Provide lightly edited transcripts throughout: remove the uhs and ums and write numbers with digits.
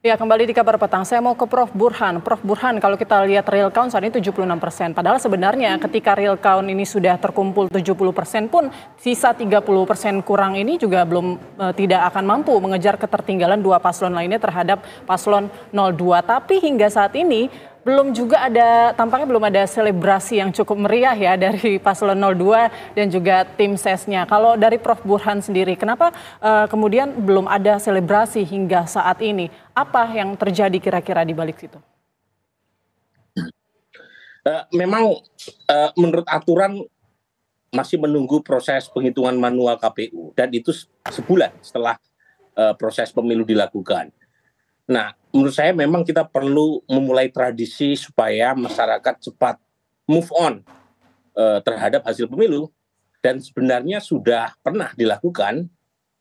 Ya, kembali di kabar petang. Saya mau ke Prof. Burhan. Prof. Burhan, kalau kita lihat real count saat ini 76%. Padahal sebenarnya ketika real count ini sudah terkumpul 70% pun, sisa 30% kurang ini juga belum tidak akan mampu mengejar ketertinggalan dua paslon lainnya terhadap paslon 02. Tapi hingga saat ini tampaknya belum ada selebrasi yang cukup meriah ya dari paslon 02 dan juga tim sesnya. Kalau dari Prof. Burhan sendiri, kenapa kemudian belum ada selebrasi hingga saat ini? Apa yang terjadi kira-kira di balik situ? Memang menurut aturan masih menunggu proses penghitungan manual KPU dan itu sebulan setelah proses pemilu dilakukan. Nah, menurut saya memang kita perlu memulai tradisi supaya masyarakat cepat move on terhadap hasil pemilu. Dan sebenarnya sudah pernah dilakukan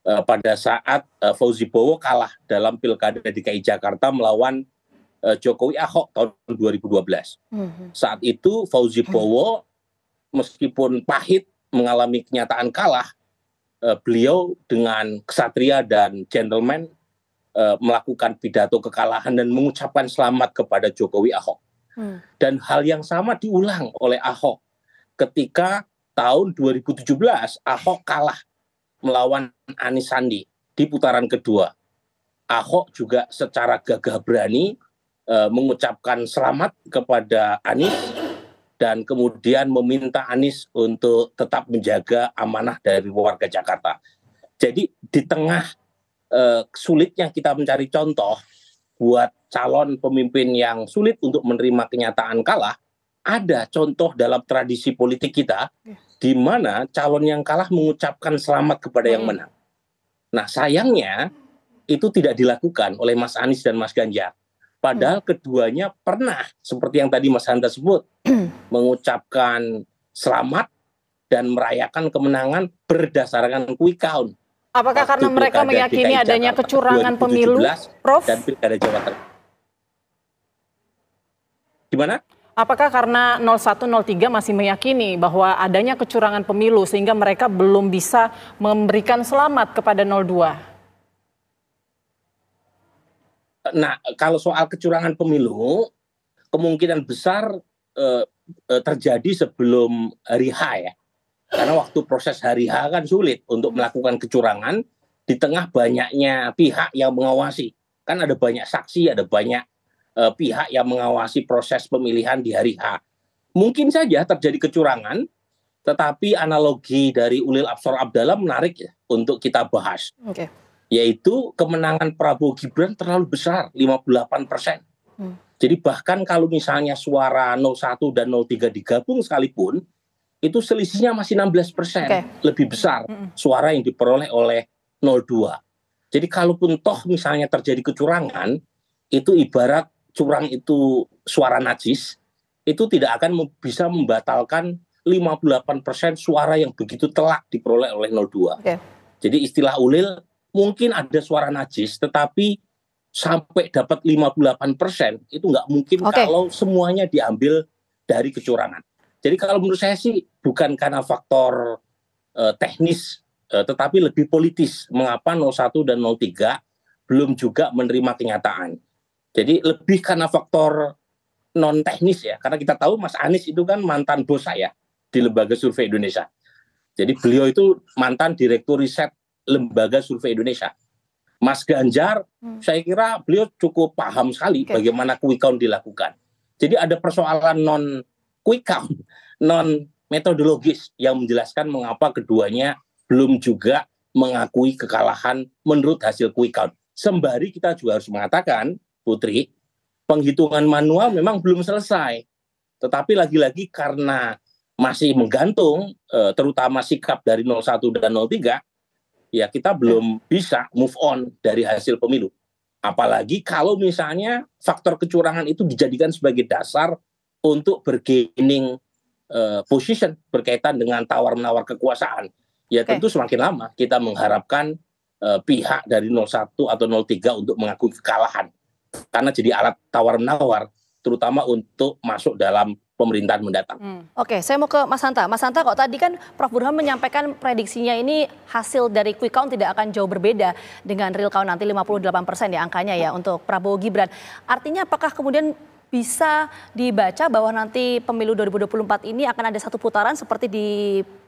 pada saat Fauzi Bowo kalah dalam Pilkada DKI Jakarta melawan Jokowi Ahok tahun 2012. Saat itu Fauzi Bowo meskipun pahit mengalami kenyataan kalah, beliau dengan kesatria dan gentleman melakukan pidato kekalahan dan mengucapkan selamat kepada Jokowi Ahok. Dan hal yang sama diulang oleh Ahok ketika tahun 2017 Ahok kalah melawan Anies Sandi di putaran kedua. Ahok juga secara gagah berani mengucapkan selamat kepada Anies dan kemudian meminta Anies untuk tetap menjaga amanah dari warga Jakarta. Jadi di tengah sulitnya kita mencari contoh buat calon pemimpin yang sulit untuk menerima kenyataan kalah, ada contoh dalam tradisi politik kita di mana calon yang kalah mengucapkan selamat kepada yang menang. Nah, sayangnya itu tidak dilakukan oleh Mas Anies dan Mas Ganjar. Padahal keduanya pernah, seperti yang tadi Mas Hanta sebut, mengucapkan selamat dan merayakan kemenangan berdasarkan quick count. Apakah karena mereka meyakini adanya kecurangan pemilu, Prof? Dan Pilkada Jawa Tengah. Gimana? Apakah karena 01, 03 masih meyakini bahwa adanya kecurangan pemilu sehingga mereka belum bisa memberikan selamat kepada 02? Nah, kalau soal kecurangan pemilu, kemungkinan besar terjadi sebelum hari H ya. Karena waktu proses hari H kan sulit untuk melakukan kecurangan di tengah banyaknya pihak yang mengawasi. Kan ada banyak saksi, ada banyak pihak yang mengawasi proses pemilihan di hari H. Mungkin saja terjadi kecurangan, tetapi analogi dari Ulil Absor Abdallah menarik ya untuk kita bahas. Yaitu kemenangan Prabowo Gibran terlalu besar, 58%. Jadi bahkan kalau misalnya suara 01 dan 03 digabung sekalipun, itu selisihnya masih 16%, lebih besar suara yang diperoleh oleh 02. Jadi kalaupun toh misalnya terjadi kecurangan, itu ibarat curang itu suara najis, itu tidak akan bisa membatalkan 58% suara yang begitu telak diperoleh oleh 02. Jadi istilah Ulil, mungkin ada suara najis, tetapi sampai dapat 58% itu nggak mungkin kalau semuanya diambil dari kecurangan. Jadi kalau menurut saya sih bukan karena faktor teknis, tetapi lebih politis. Mengapa 01 dan 03 belum juga menerima kenyataan. Jadi lebih karena faktor non teknis ya. Karena kita tahu Mas Anies itu kan mantan bos saya di Lembaga Survei Indonesia. Jadi beliau itu mantan direktur riset Lembaga Survei Indonesia. Mas Ganjar, saya kira beliau cukup paham sekali bagaimana quick count dilakukan. Jadi ada persoalan non quick count, non metodologis yang menjelaskan mengapa keduanya belum juga mengakui kekalahan menurut hasil quick count. Sembari kita juga harus mengatakan, Putri, penghitungan manual memang belum selesai. Tetapi lagi-lagi karena masih menggantung, terutama sikap dari 01 dan 03, ya kita belum bisa move on dari hasil pemilu. Apalagi kalau misalnya faktor kecurangan itu dijadikan sebagai dasar untuk bergaining position berkaitan dengan tawar-menawar kekuasaan. Ya tentu semakin lama kita mengharapkan pihak dari 01 atau 03 untuk mengakui kekalahan. Karena jadi alat tawar-menawar, terutama untuk masuk dalam pemerintahan mendatang. Oke, saya mau ke Mas Hanta. Mas Hanta, kok tadi kan Prof. Burhan menyampaikan prediksinya ini hasil dari quick count tidak akan jauh berbeda dengan real count nanti 58% ya angkanya ya untuk Prabowo Gibran. Artinya apakah kemudian bisa dibaca bahwa nanti pemilu 2024 ini akan ada satu putaran seperti di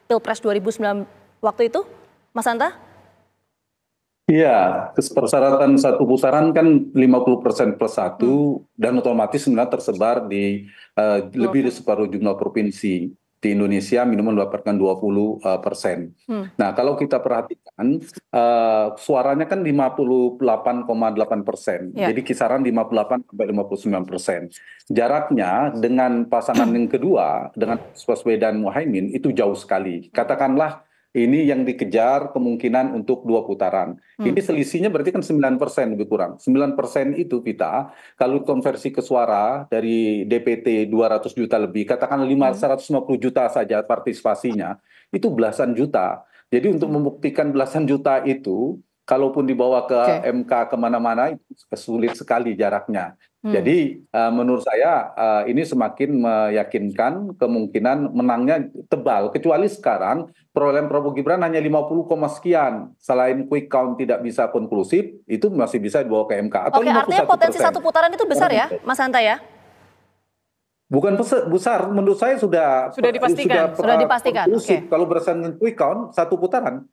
Pilpres 2009 waktu itu, Mas Hanta? Iya, persyaratan satu putaran kan 50% plus satu dan otomatis sebenarnya tersebar di lebih dari separuh jumlah provinsi di Indonesia minimal mendapatkan 20%. Nah, kalau kita perhatikan suaranya kan 58,8%. Jadi kisaran 58 sampai 59%. Jaraknya dengan pasangan yang kedua dengan Baswedan Muhaimin itu jauh sekali. Katakanlah ini yang dikejar kemungkinan untuk 2 putaran. Ini selisihnya berarti kan 9% lebih kurang. 9% itu kita kalau konversi ke suara dari DPT 200 juta lebih, katakan 150 juta saja partisipasinya, itu belasan juta. Jadi untuk membuktikan belasan juta itu, kalaupun dibawa ke MK kemana-mana, itu sulit sekali jaraknya. Jadi menurut saya ini semakin meyakinkan kemungkinan menangnya tebal. Kecuali sekarang perolehan Prabowo Gibran hanya 50, sekian. Selain quick count tidak bisa konklusif, itu masih bisa dibawa ke MK. Atau Oke, artinya potensi satu putaran itu besar ya, Mas Hanta ya? Bukan besar, menurut saya sudah dipastikan. Sudah dipastikan. Kalau berdasarkan quick count, satu putaran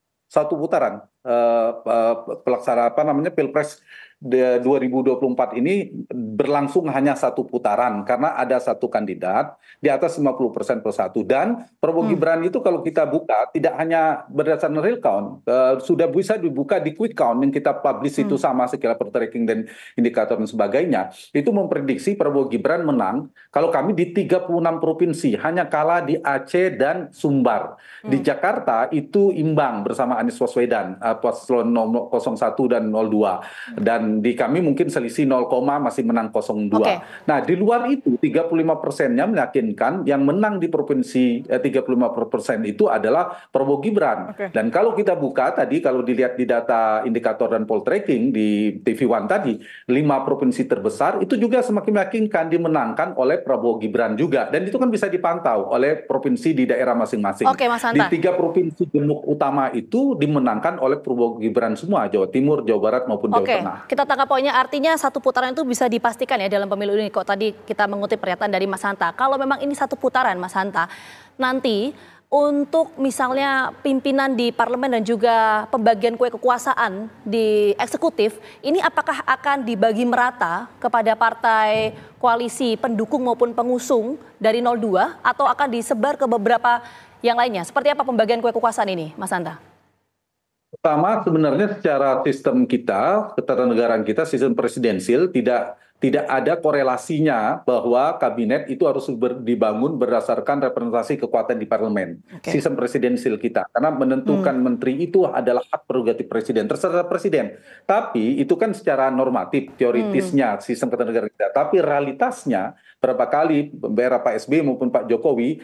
pelaksana Pilpres 2024 ini berlangsung hanya satu putaran karena ada satu kandidat di atas 50% plus satu. Dan Prabowo Gibran itu kalau kita buka tidak hanya berdasarkan real count, sudah bisa dibuka di quick count yang kita publish itu sama segala tracking dan indikator dan sebagainya. Itu memprediksi Prabowo Gibran menang kalau kami di 36 provinsi, hanya kalah di Aceh dan Sumbar. Di Jakarta itu imbang bersama Anies Baswedan, paslon 01 dan 02. Dan di kami mungkin selisih 0, masih menang 02. Nah, di luar itu 35%-nya meyakinkan yang menang di provinsi 35% itu adalah Prabowo Gibran. Dan kalau kita buka tadi, kalau dilihat di data indikator dan poll tracking di TV One tadi, 5 provinsi terbesar itu juga semakin meyakinkan dimenangkan oleh Prabowo Gibran juga. Dan itu kan bisa dipantau oleh provinsi di daerah masing-masing. Di 3 provinsi gemuk utama itu dimenangkan oleh Prabowo Gibran semua, Jawa Timur, Jawa Barat maupun Jawa Tengah. Kita tangkap poinnya, artinya satu putaran itu bisa dipastikan ya dalam pemilu ini. Kok tadi kita mengutip pernyataan dari Mas Hanta. Kalau memang ini satu putaran, Mas Hanta, nanti untuk misalnya pimpinan di parlemen dan juga pembagian kue kekuasaan di eksekutif, ini apakah akan dibagi merata kepada partai koalisi pendukung maupun pengusung dari 02 atau akan disebar ke beberapa yang lainnya? Seperti apa pembagian kue kekuasaan ini, Mas Hanta? Pertama, sebenarnya secara sistem kita, ketatanegaraan kita, sistem presidensil tidak ada korelasinya bahwa kabinet itu harus dibangun berdasarkan representasi kekuatan di parlemen. Sistem presidensil kita, karena menentukan menteri itu adalah hak prerogatif presiden, terserah presiden. Tapi itu kan secara normatif, teoritisnya sistem ketatanegaraan kita. Tapi realitasnya berapa kali era Pak SBY maupun Pak Jokowi,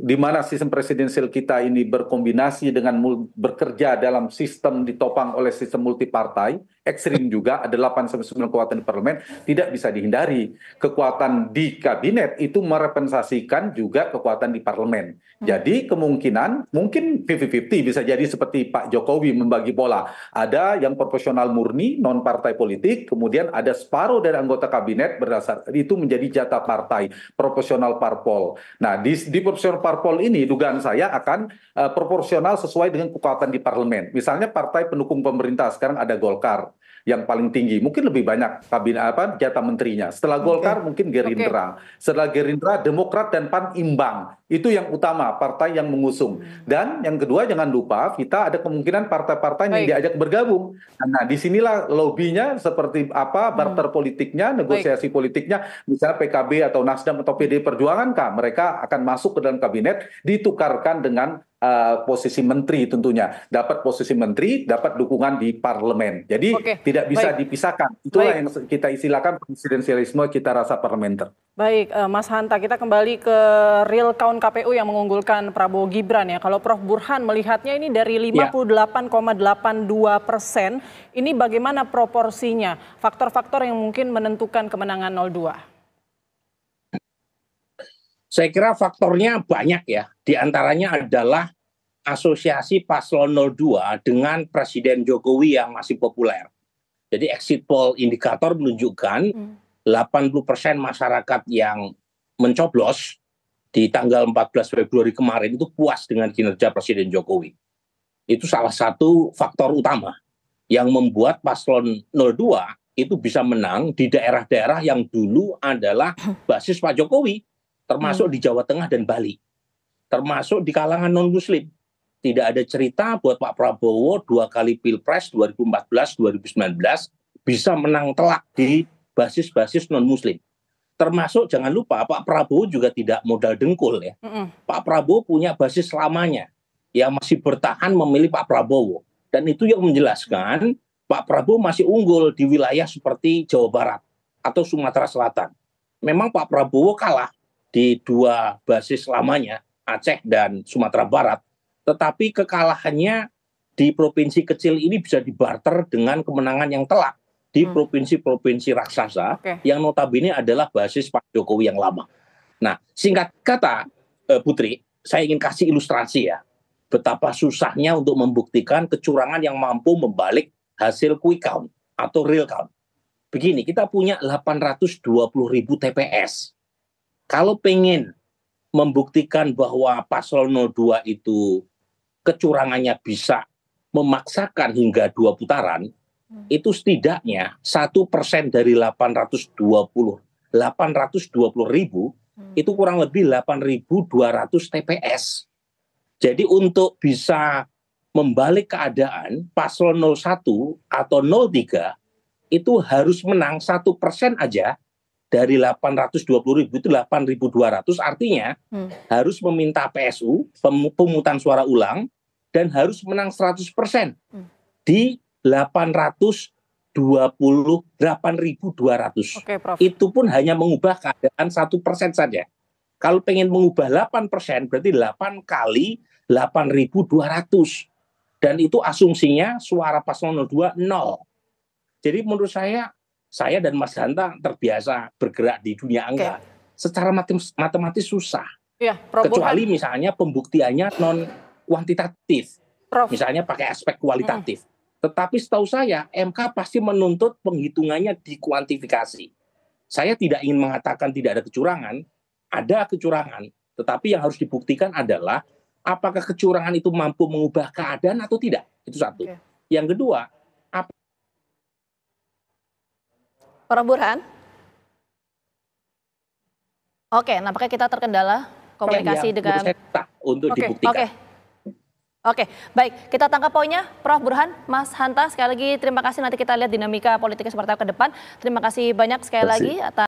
di mana sistem presidensil kita ini berkombinasi dengan bekerja dalam sistem ditopang oleh sistem multipartai, ekstrim juga, ada 8-9 kekuatan di parlemen, tidak bisa dihindari. Kekuatan di kabinet itu merepresentasikan juga kekuatan di parlemen. Jadi kemungkinan, mungkin 50-50 bisa jadi seperti Pak Jokowi membagi bola. Ada yang proporsional murni, non-partai politik, kemudian ada separuh dari anggota kabinet berdasar, itu menjadi jatah partai, proporsional parpol. Nah, di proporsional parpol ini, dugaan saya akan proporsional sesuai dengan kekuatan di parlemen. Misalnya partai pendukung pemerintah, sekarang ada Golkar yang paling tinggi, mungkin lebih banyak kabinet jatah menterinya. Setelah Golkar mungkin Gerindra, setelah Gerindra Demokrat dan PAN imbang. Itu yang utama, partai yang mengusung. Dan yang kedua jangan lupa kita ada kemungkinan partai-partai yang diajak bergabung. Nah, disinilah lobbynya seperti apa, barter politiknya, negosiasi politiknya, misalnya PKB atau Nasdem atau PD Perjuangan kah, mereka akan masuk ke dalam kabinet ditukarkan dengan posisi menteri tentunya. Dapat posisi menteri, dapat dukungan di parlemen. Jadi tidak bisa dipisahkan. Itulah yang kita istilahkan presidensialisme kita rasa parlementer. Baik, Mas Hanta, kita kembali ke real count KPU yang mengunggulkan Prabowo Gibran ya. Kalau Prof. Burhan melihatnya ini dari 58,82%, ini bagaimana proporsinya? Faktor-faktor yang mungkin menentukan kemenangan 02? Saya kira faktornya banyak ya. Di antaranya adalah asosiasi paslon 02 dengan Presiden Jokowi yang masih populer. Jadi exit poll indikator menunjukkan 80% masyarakat yang mencoblos di tanggal 14 Februari kemarin itu puas dengan kinerja Presiden Jokowi. Itu salah satu faktor utama yang membuat paslon 02 itu bisa menang di daerah-daerah yang dulu adalah basis Pak Jokowi, termasuk di Jawa Tengah dan Bali, termasuk di kalangan non-Muslim. Tidak ada cerita buat Pak Prabowo 2 kali Pilpres 2014-2019 bisa menang telak di basis-basis non-Muslim. Termasuk jangan lupa Pak Prabowo juga tidak modal dengkul ya. Pak Prabowo punya basis lamanya yang masih bertahan memilih Pak Prabowo. Dan itu yang menjelaskan Pak Prabowo masih unggul di wilayah seperti Jawa Barat atau Sumatera Selatan. Memang Pak Prabowo kalah di 2 basis lamanya, Aceh dan Sumatera Barat. Tetapi kekalahannya di provinsi kecil ini bisa dibarter dengan kemenangan yang telak di provinsi-provinsi raksasa yang notabene adalah basis Pak Jokowi yang lama. Nah, singkat kata, Putri, saya ingin kasih ilustrasi ya, betapa susahnya untuk membuktikan kecurangan yang mampu membalik hasil quick count atau real count. Begini, kita punya 820.000 TPS. Kalau pengen membuktikan bahwa paslon 02 itu kecurangannya bisa memaksakan hingga 2 putaran, itu setidaknya 1% dari 820.000 itu kurang lebih 8.200 TPS. Jadi untuk bisa membalik keadaan paslon 01 atau 03 itu harus menang 1% aja dari 820.000 itu 8.200, artinya harus meminta PSU pemungutan suara ulang dan harus menang 100% di 828.200. Itu pun hanya mengubah keadaan 1% saja. Kalau pengen mengubah 8%, berarti 8 kali 8.200. Dan itu asumsinya suara paslon 02 nol. Jadi menurut saya dan Mas Hanta terbiasa bergerak di dunia angka. Secara matematis susah. Ya, kecuali misalnya pembuktiannya non kuantitatif. Misalnya pakai aspek kualitatif. Tetapi setahu saya MK pasti menuntut penghitungannya dikuantifikasi. Saya tidak ingin mengatakan tidak ada kecurangan, ada kecurangan. Tetapi yang harus dibuktikan adalah apakah kecurangan itu mampu mengubah keadaan atau tidak. Itu satu. Yang kedua, Prof. Burhan? Oke, nampaknya kita terkendala komunikasi dengan untuk dibuktikan. Oke, baik. Kita tangkap poinnya, Prof. Burhan, Mas Hanta. Sekali lagi terima kasih. Nanti kita lihat dinamika politiknya seperti apa ke depan. Terima kasih banyak sekali lagi atas